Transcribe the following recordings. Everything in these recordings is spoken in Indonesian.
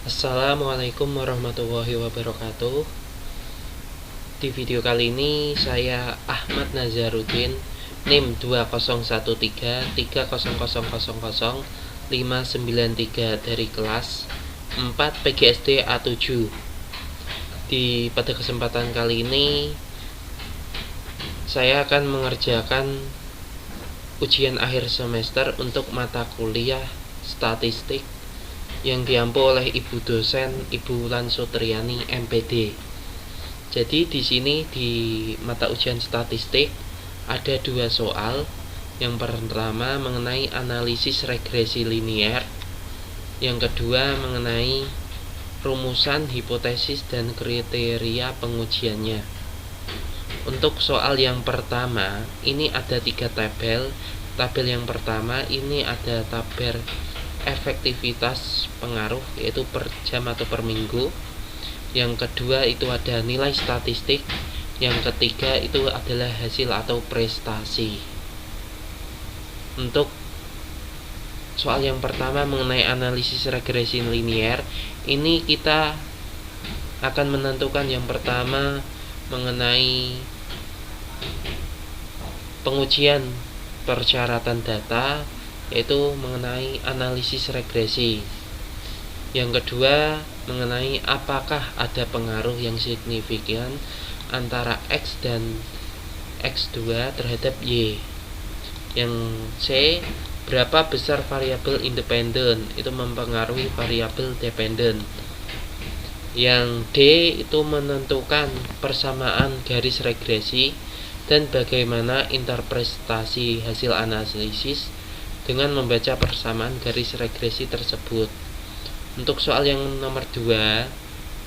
Assalamualaikum warahmatullahi wabarakatuh. Di video kali ini saya Ahmad Nazaruddin, NIM 201330000593 dari kelas 4 PGSD A7. Pada kesempatan kali ini saya akan mengerjakan ujian akhir semester untuk mata kuliah statistik yang diampu oleh Ibu dosen Ibu Lansutriani MPD. Jadi di sini di mata ujian statistik ada dua soal. Yang pertama mengenai analisis regresi linear, yang kedua mengenai rumusan, hipotesis, dan kriteria pengujiannya. Untuk soal yang pertama ini ada 3 tabel. Tabel yang pertama ini ada tabel efektivitas pengaruh, yaitu per jam atau per minggu. Yang kedua itu ada nilai statistik. Yang ketiga itu adalah hasil atau prestasi. Untuk soal yang pertama mengenai analisis regresi linear, ini kita akan menentukan yang pertama mengenai pengujian persyaratan data, yaitu mengenai analisis regresi. Yang kedua mengenai apakah ada pengaruh yang signifikan antara X dan X2 terhadap Y. Yang C, berapa besar variabel independen itu mempengaruhi variabel dependen. Yang D itu menentukan persamaan garis regresi dan bagaimana interpretasi hasil analisis dengan membaca persamaan garis regresi tersebut. Untuk soal yang nomor 2,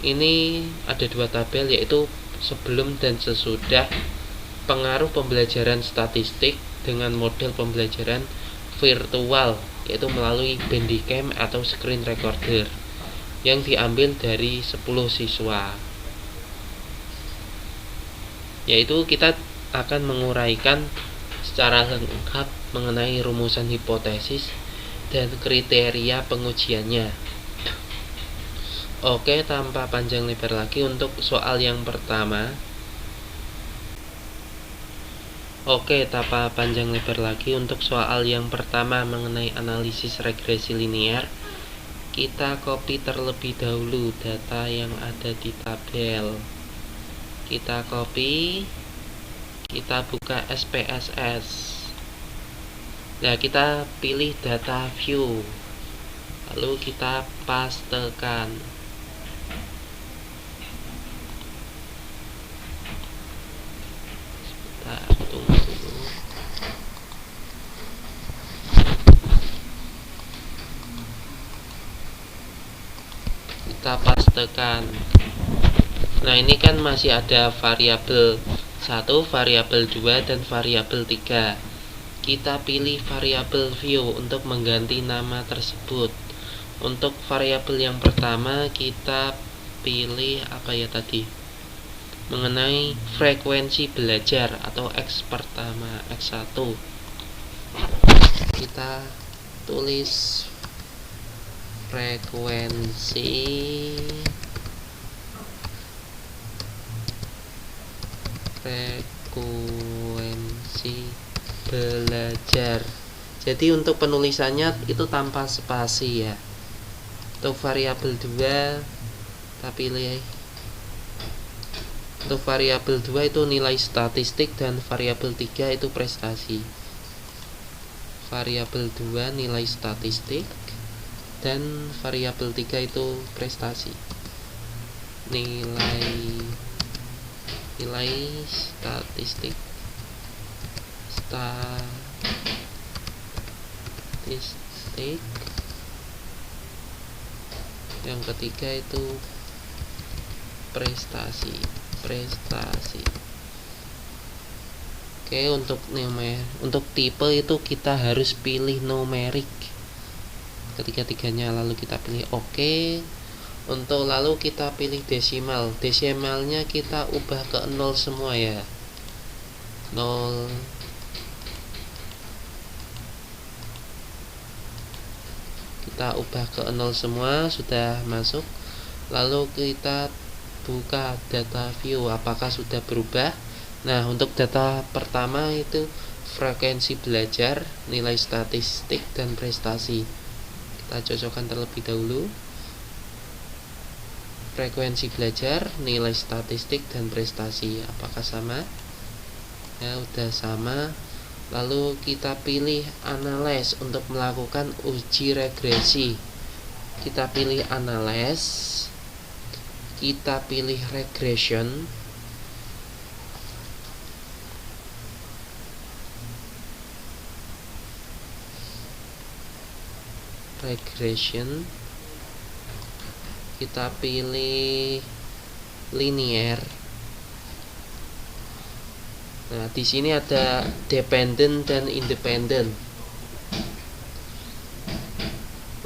ini ada 2 tabel, yaitu sebelum dan sesudah pengaruh pembelajaran statistik dengan model pembelajaran virtual, yaitu melalui Bandicam atau screen recorder yang diambil dari 10 siswa. Yaitu kita akan menguraikan secara lengkap mengenai rumusan hipotesis dan kriteria pengujiannya. Oke, tanpa panjang lebar lagi untuk soal yang pertama. Untuk soal yang pertama mengenai analisis regresi linear, kita copy terlebih dahulu data yang ada di tabel. Kita copy, kita buka SPSS. Nah, kita pilih data view, lalu kita pastekan. Tunggu dulu. Kita pastekan. Nah, ini kan masih ada variabel 1, variabel 2, dan variabel 3. Kita pilih variabel view untuk mengganti nama tersebut. Untuk variabel yang pertama kita pilih apa ya tadi? Mengenai frekuensi belajar atau X pertama, X1. Kita tulis frekuensi belajar. Jadi untuk penulisannya itu tanpa spasi ya. Untuk variabel 2 kita pilih. Untuk variabel 2 itu nilai statistik dan variabel 3 itu prestasi. Variabel 2 nilai statistik dan variabel 3 itu prestasi. Nilai statistik. Yang ketiga itu prestasi. Oke, untuk tipe itu kita harus pilih numerik ketiga-tiganya, lalu kita pilih oke. Untuk lalu kita pilih desimal. Desimalnya kita ubah ke 0 semua ya. 0. kita ubah ke 0 semua, sudah masuk. Lalu kita buka data view, apakah sudah berubah. Nah, untuk data pertama itu frekuensi belajar, nilai statistik, dan prestasi. Kita cocokkan terlebih dahulu. Frekuensi belajar, nilai statistik, dan prestasi, apakah sama? Ya, udah sama. Lalu kita pilih analyze untuk melakukan uji regresi. Kita pilih analyze, kita pilih regression, kita pilih linear. Nah, di sini ada dependent dan independent.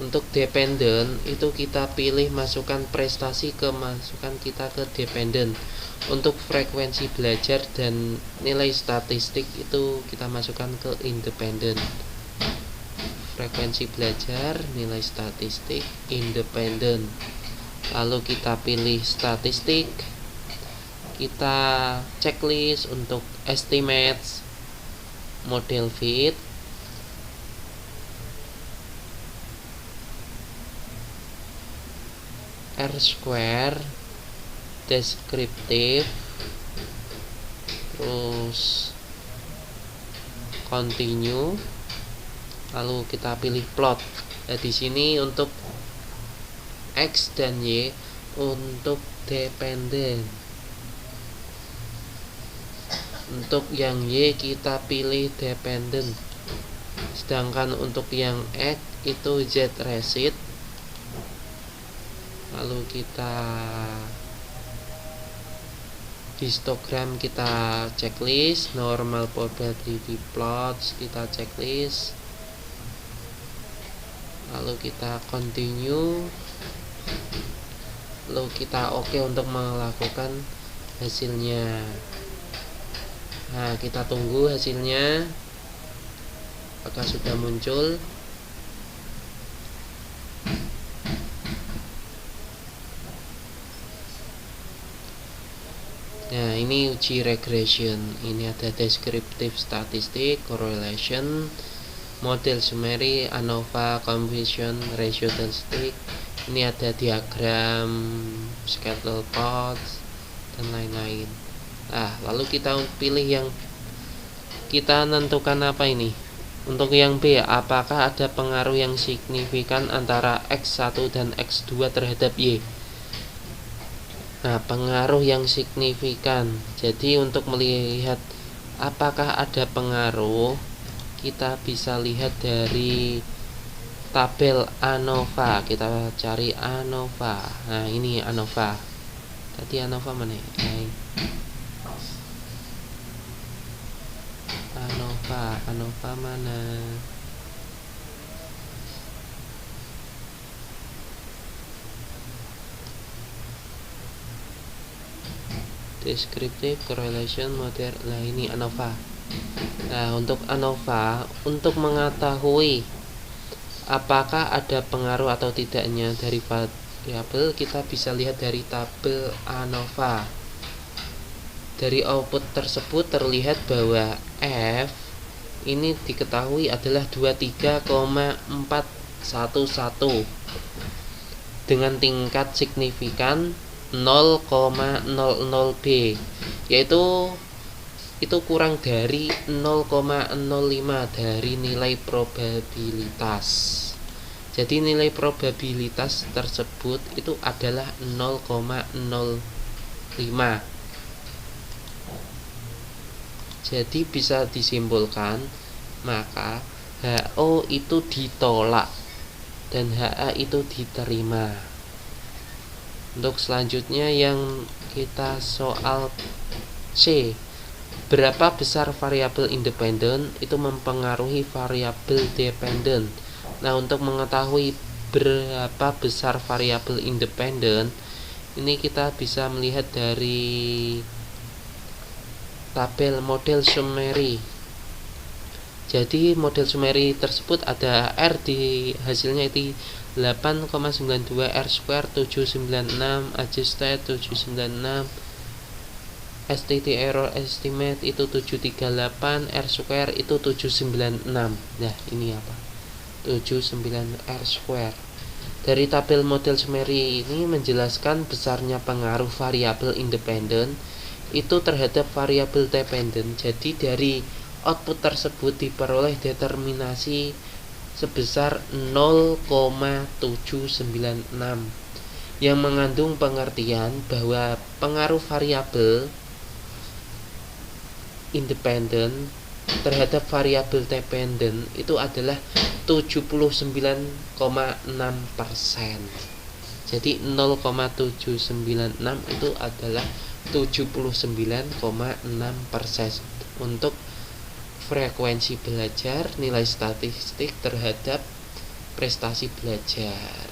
Untuk dependent itu kita pilih masukkan prestasi ke masukkan kita ke dependent. Untuk frekuensi belajar dan nilai statistik itu kita masukkan ke independent. Frekuensi belajar, nilai statistik, independent. Lalu kita pilih statistik. Kita checklist untuk estimates, model fit, R-square, deskriptif, terus continue, lalu kita pilih plot. Nah, di sini untuk X dan Y untuk dependent. Untuk yang Y kita pilih dependent. Sedangkan untuk yang X itu Z recit. Lalu kita histogram kita checklist, normal probability plots kita checklist. Lalu kita continue. Lalu kita oke untuk melakukan hasilnya. Nah, kita tunggu hasilnya apakah sudah muncul. Nah, ini uji regression. Ini ada descriptive statistik, correlation, model summary, ANOVA, confusion, ratio statistik. Ini ada diagram, scatter plots, dan lain-lain. Nah, lalu kita pilih yang kita tentukan apa ini. Untuk yang B, apakah ada pengaruh yang signifikan antara X1 dan X2 terhadap Y? Nah, pengaruh yang signifikan. Jadi untuk melihat apakah ada pengaruh, kita bisa lihat dari tabel ANOVA. Kita cari ANOVA. Nah, ini ANOVA. Tadi ANOVA mana ya? ANOVA mana? Descriptive, correlation, model. Nah, ini ANOVA. Nah, untuk ANOVA, untuk mengetahui apakah ada pengaruh atau tidaknya dari variabel, kita bisa lihat dari tabel ANOVA. Dari output tersebut terlihat bahwa F ini diketahui adalah 23,411 dengan tingkat signifikan 0,00B, yaitu itu kurang dari 0,05 dari nilai probabilitas. Jadi nilai probabilitas tersebut itu adalah 0,05. Jadi bisa disimpulkan maka HO itu ditolak dan HA itu diterima. Untuk selanjutnya yang kita soal C, berapa besar variabel independen itu mempengaruhi variabel dependen. Nah, untuk mengetahui berapa besar variabel independen, ini kita bisa melihat dari tabel model summary. Jadi model summary tersebut ada R di hasilnya itu 8,92 R square 796, adjusted 796, STT error estimate itu 738, R square itu 796. Nah, ini apa? 79 R square. Dari tabel model summary ini menjelaskan besarnya pengaruh variabel independen itu terhadap variabel dependent. Jadi dari output tersebut diperoleh determinasi sebesar 0,796 yang mengandung pengertian bahwa pengaruh variabel independen terhadap variabel dependent itu adalah 79,6%. Jadi 0,796 itu adalah 79,6% untuk frekuensi belajar nilai statistik terhadap prestasi belajar.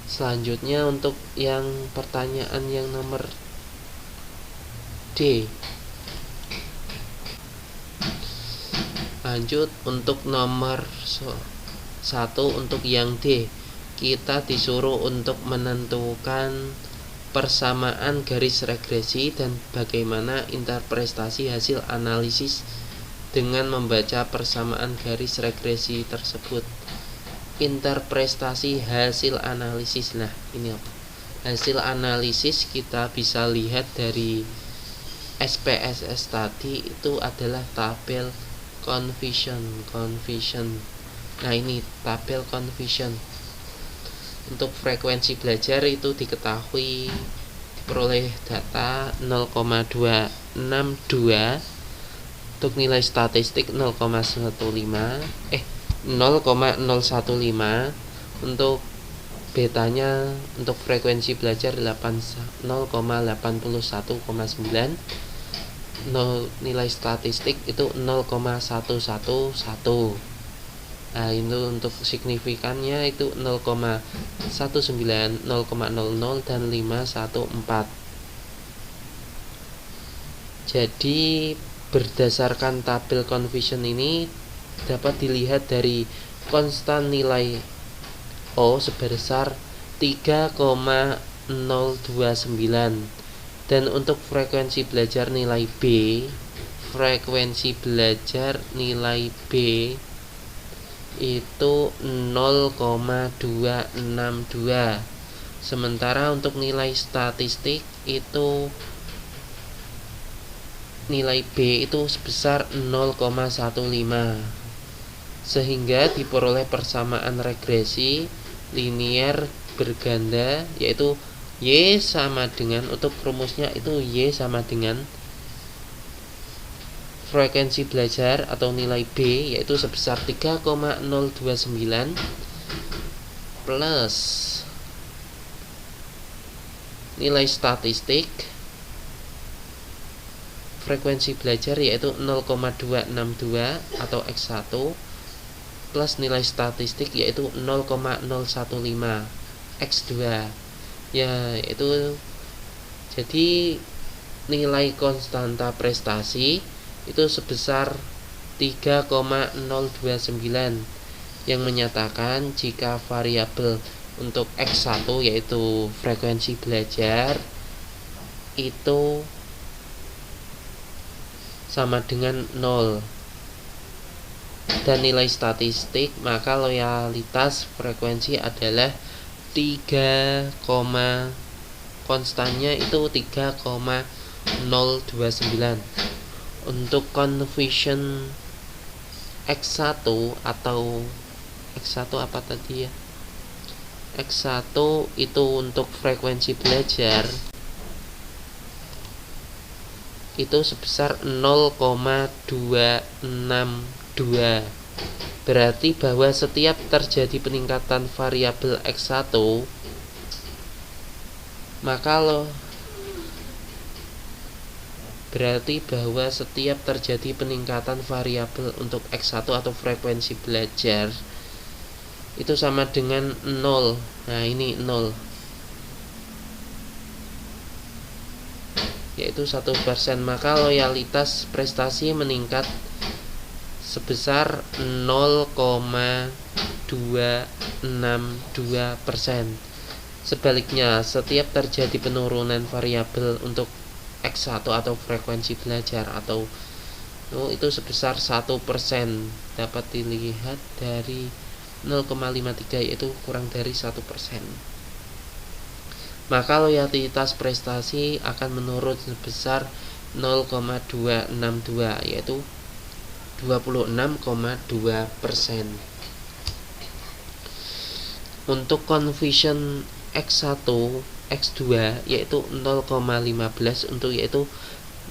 Selanjutnya untuk yang pertanyaan yang nomor D. Lanjut untuk nomor 1 untuk yang D. Kita disuruh untuk menentukan persamaan garis regresi dan bagaimana interpretasi hasil analisis dengan membaca persamaan garis regresi tersebut. Interpretasi hasil analisis. Nah, ini apa? Hasil analisis kita bisa lihat dari SPSS tadi itu adalah tabel confusion. Nah, ini tabel confusion. Untuk frekuensi belajar itu diketahui peroleh data 0,262, untuk nilai statistik 0,015, untuk betanya untuk frekuensi belajar 0,81,9, nilai statistik itu 0,111. Nah, itu untuk signifikannya itu 0,19, 0,00 dan 514. Jadi berdasarkan tabel confusion ini dapat dilihat dari konstan nilai O sebesar 3,029 dan untuk frekuensi belajar nilai B itu 0,262. Sementara untuk nilai statistik itu nilai B itu sebesar 0,15, sehingga diperoleh persamaan regresi linier berganda, yaitu Y sama dengan, untuk rumusnya itu Y sama dengan frekuensi belajar atau nilai B yaitu sebesar 3,029 plus nilai statistik frekuensi belajar yaitu 0,262 atau X1 plus nilai statistik yaitu 0,015 X2. Ya, itu jadi nilai konstanta prestasi itu sebesar 3,029 yang menyatakan jika variabel untuk X1 yaitu frekuensi belajar itu sama dengan 0 dan nilai statistik, maka loyalitas frekuensi adalah 3, konstannya itu 3,029. Untuk confusion X1 atau X1 apa tadi ya? X1 itu untuk frekuensi belajar itu sebesar 0,262. Berarti bahwa setiap terjadi peningkatan variabel X1, maka berarti bahwa setiap terjadi peningkatan variabel untuk X1 atau frekuensi belajar itu sama dengan 0. Nah, ini 0, yaitu 1%, maka loyalitas prestasi meningkat sebesar 0,262%. Sebaliknya, setiap terjadi penurunan variabel untuk X1 atau frekuensi belajar atau itu sebesar 1%, dapat dilihat dari 0,53, yaitu kurang dari 1%. Maka loyalitas prestasi akan menurun sebesar 0,262, yaitu 26,2%. Untuk confusion X1, X2 yaitu 0,15 untuk yaitu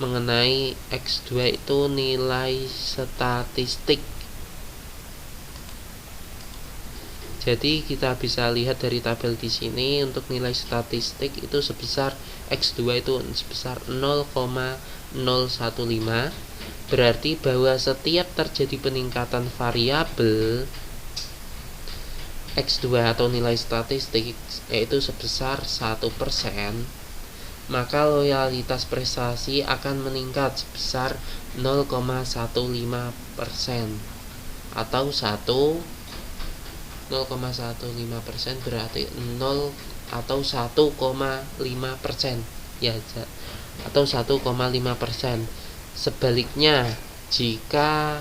mengenai X2 itu nilai statistik. Jadi kita bisa lihat dari tabel di sini untuk nilai statistik itu sebesar X2 itu sebesar 0,015. Berarti bahwa setiap terjadi peningkatan variabel X2 atau nilai statistik yaitu sebesar 1%, maka loyalitas prestasi akan meningkat sebesar 0,15% atau 0,15% berarti 0 atau 1,5% ya, atau 1,5%. Sebaliknya, jika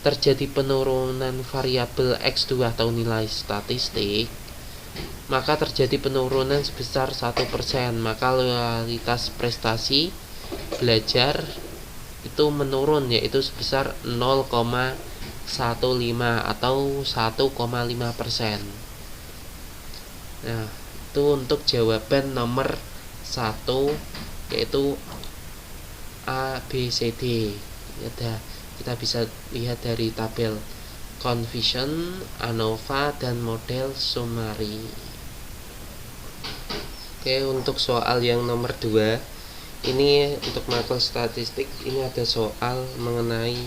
terjadi penurunan variabel X2 atau nilai statistik, maka terjadi penurunan sebesar 1%, maka loyalitas prestasi belajar itu menurun, yaitu sebesar 0,15 atau 1,5%. Nah, itu untuk jawaban nomor 1 yaitu A, B, C, D. Ya, kita bisa lihat dari tabel confusion, ANOVA, dan model summary. Oke, untuk soal yang nomor 2 ini untuk makro statistik, ini ada soal mengenai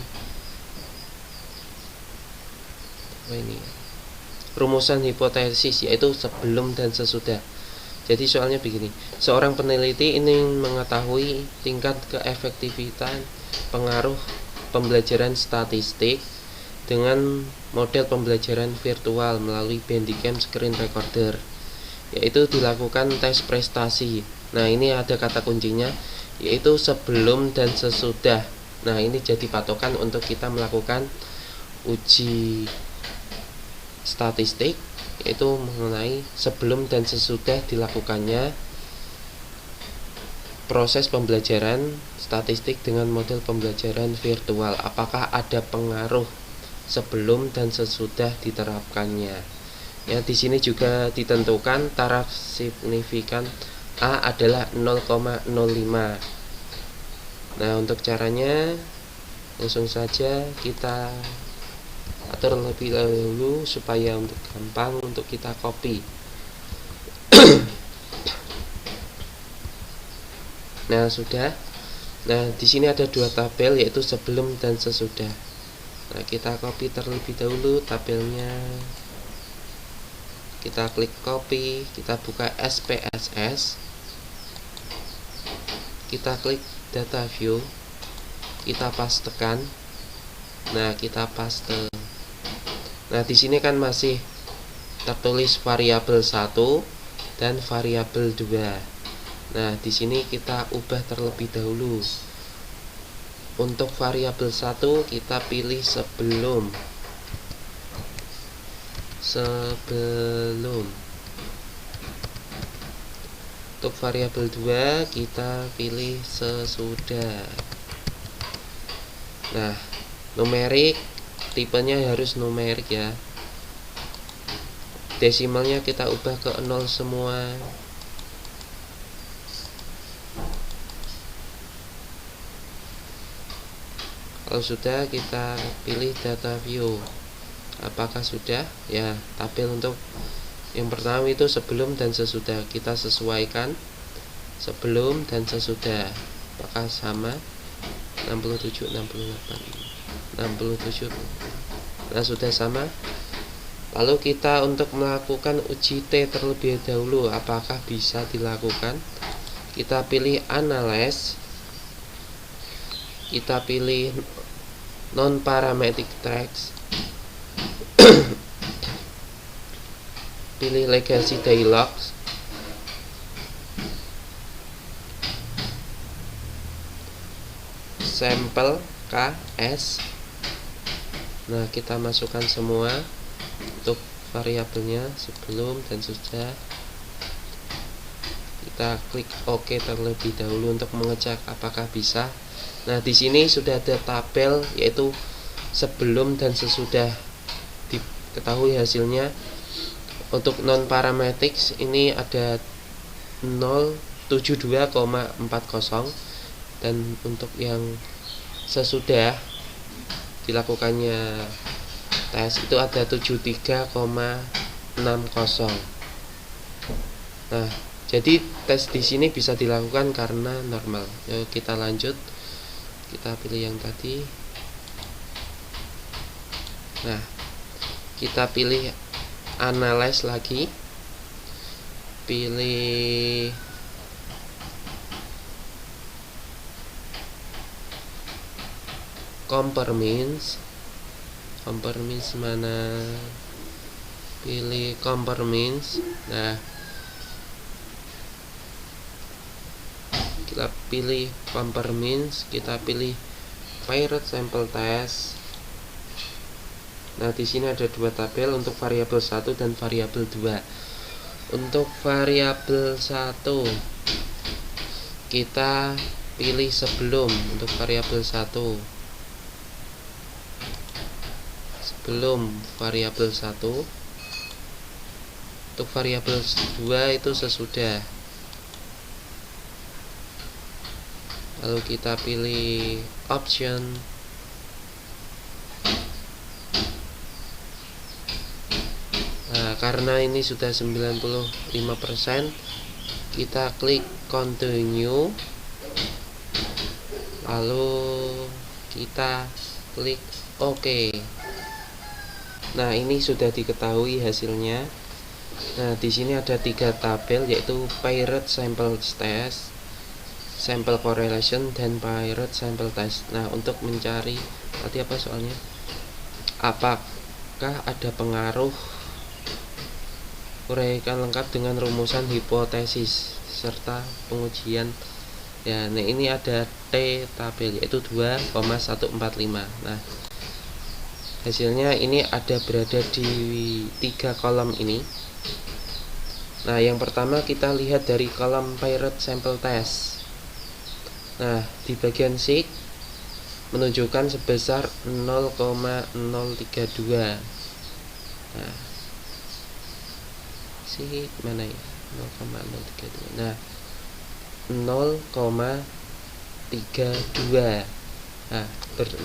rumusan hipotesis, yaitu sebelum dan sesudah. Jadi soalnya begini, seorang peneliti ingin mengetahui tingkat keefektifan pengaruh pembelajaran statistik dengan model pembelajaran virtual melalui Bandicam Screen Recorder, yaitu dilakukan tes prestasi. Nah, ini ada kata kuncinya, yaitu sebelum dan sesudah. Nah, ini jadi patokan untuk kita melakukan uji statistik, yaitu mengenai sebelum dan sesudah dilakukannya proses pembelajaran statistik dengan model pembelajaran virtual. Apakah ada pengaruh sebelum dan sesudah diterapkannya? Ya, di sini juga ditentukan taraf signifikan A adalah 0,05. Nah, untuk caranya langsung saja kita atur lebih dahulu supaya untuk gampang untuk kita copy. Nah, sudah. Nah, di sini ada dua tabel, yaitu sebelum dan sesudah. Nah, kita copy terlebih dahulu tabelnya. Kita klik copy, kita buka SPSS. Kita klik data view. Kita pastekan. Nah, kita paste. Nah, di sini kan masih tertulis variabel 1 dan variabel 2. Nah, di sini kita ubah terlebih dahulu. Untuk variabel 1 kita pilih sebelum. Untuk variabel 2 kita pilih sesudah. Nah, numerik tipenya harus numerik ya. Desimalnya kita ubah ke 0 semua. Kalau sudah, kita pilih data view. Apakah sudah? Ya, tabel untuk yang pertama itu sebelum dan sesudah. Kita sesuaikan sebelum dan sesudah. Apakah sama? 67, 68, 67. Nah, sudah sama. Lalu kita untuk melakukan uji T terlebih dahulu, apakah bisa dilakukan? Kita pilih analyze. Kita pilih non parametric text, pilih legacy dialogs, sampel KS. Nah, kita masukkan semua untuk variabelnya sebelum dan sudah. Kita klik OK terlebih dahulu untuk mengecek apakah bisa. Nah, di sini sudah ada tabel yaitu sebelum dan sesudah. Diketahui hasilnya. Untuk non parametric ini ada 072,40, dan untuk yang sesudah dilakukannya tes itu ada 73,60. Nah, jadi tes di sini bisa dilakukan karena normal. Yuk kita lanjut. Kita pilih yang tadi. Nah, kita pilih analyze lagi. Pilih compare means. Compare means mana? Pilih compare means. Nah, kita pilih compare means, kita pilih paired sample test. Nah, di sini ada dua tabel untuk variabel 1 dan variabel 2. Untuk variabel 1 kita pilih sebelum. Untuk variabel 1 sebelum variabel 1. Untuk variabel 2 itu sesudah. Lalu kita pilih option. Nah, karena ini sudah 95%, kita klik continue. Lalu kita klik OK. Nah, ini sudah diketahui hasilnya. Nah, di sini ada 3 tabel yaitu paired sample test, sample correlation, dan paired sample test. Nah, untuk mencari tadi apa soalnya? Apakah ada pengaruh? Uraikan lengkap dengan rumusan hipotesis serta pengujian. Ya, nah ini ada T tabel yaitu 2,145. Nah, hasilnya ini ada berada di 3 kolom ini. Nah, yang pertama kita lihat dari kolom paired sample test. Nah, di bagian seek menunjukkan sebesar 0,032. Nah, seek mana ya? 0,032. Nah, 0,32. Nah,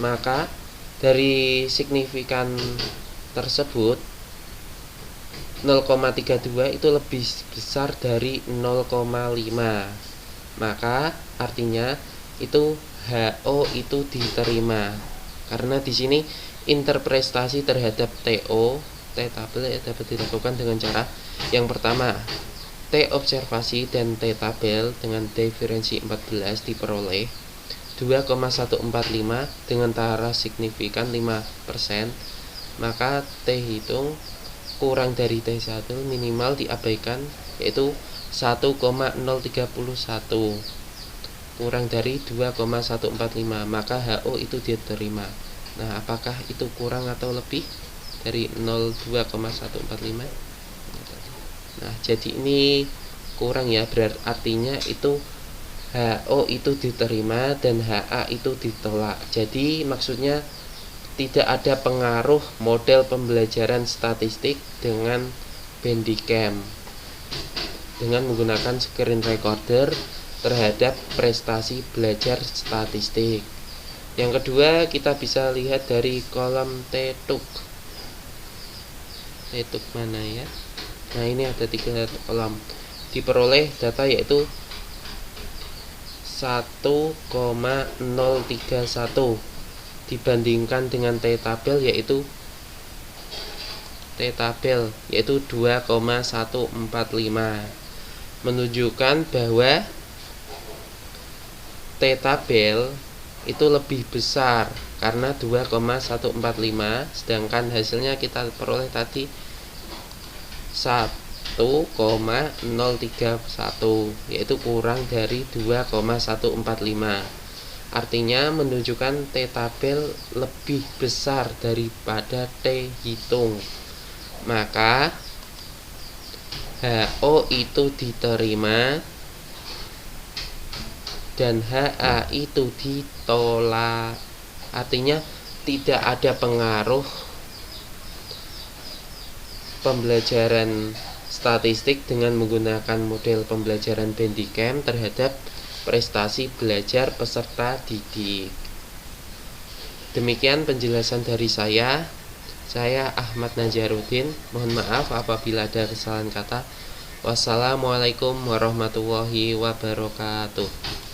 maka dari signifikan tersebut 0,32 itu lebih besar dari 0,5. Maka artinya itu HO itu diterima. Karena di sini interpretasi terhadap TO, T tabel dapat dilakukan dengan cara yang pertama, T observasi dan T tabel dengan diferensi 14 diperoleh 2,145 dengan tara signifikan 5%, maka T hitung kurang dari T1 minimal diabaikan yaitu 1,031 kurang dari 2,145, maka HO itu diterima. Nah, apakah itu kurang atau lebih dari 2,145? Nah, jadi ini kurang ya, berarti artinya itu HO itu diterima dan HA itu ditolak. Jadi maksudnya tidak ada pengaruh model pembelajaran statistik dengan Bandicam dengan menggunakan screen recorder terhadap prestasi belajar statistik. Yang kedua, kita bisa lihat dari kolom TTUK. TTUK mana ya? Nah, ini ada 3 kolom. Diperoleh data yaitu 1,031 dibandingkan dengan T tabel yaitu 2,145, menunjukkan bahwa T tabel itu lebih besar karena 2,145, sedangkan hasilnya kita peroleh tadi 1,031, yaitu kurang dari 2,145. Artinya menunjukkan T tabel lebih besar daripada T hitung. Maka HO itu diterima dan HA itu ditolak. Artinya tidak ada pengaruh pembelajaran statistik dengan menggunakan model pembelajaran Bandicam terhadap prestasi belajar peserta didik. Demikian penjelasan dari saya. Saya Ahmad Najaruddin. Mohon maaf apabila ada kesalahan kata. Wassalamualaikum warahmatullahi wabarakatuh.